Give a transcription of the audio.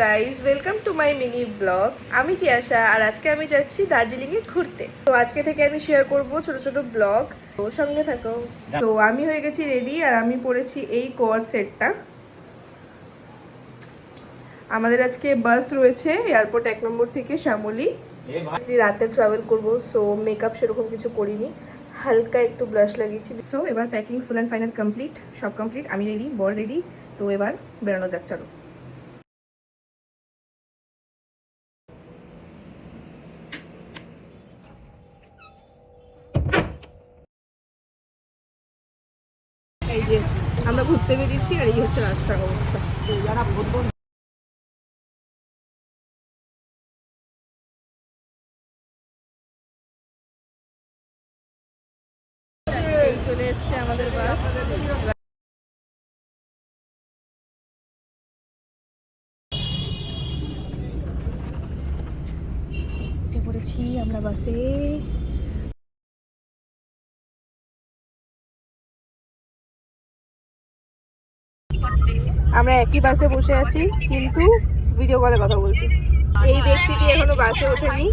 Guys, welcome to my mini blog. আমি তিয়াশা আর আজকে আমি যাচ্ছি দার্জিলিং এ ঘুরতে। তো আজকে থেকে আমি শেয়ার করব ছোট ছোট ব্লগ, তো সঙ্গে থাকো। তো আমি হয়ে গেছি রেডি আর আমি পরেছি এই কোয়াড সেটটা। আমাদের আজকে বাস রয়েছে এয়ারপোর্ট 1 নম্বর থেকে শ্যামলী। রাতে ট্রাভেল করব, সো মেকআপ সেরকম কিছু করিনি, হালকা একটু ব্লাশ লাগিয়েছি। সো এবার packing full and final complete, সব কমপ্লিট। আমি রেডি, বর রেডি, তো এবার বেরোনো যাক, চলো। এই যে আমরা ঘুরতে বেরিয়েছি আর এই হচ্ছে রাস্তার অবস্থা। এই চলে এসছে আমাদের বাস। উঠে পড়েছি আমরা বাসে। আমরা একই বাসে বসে আছি কিন্তু ভিডিও কলে কথা বলছি। এই ব্যক্তিটি এখনো বাসে ওঠেনি,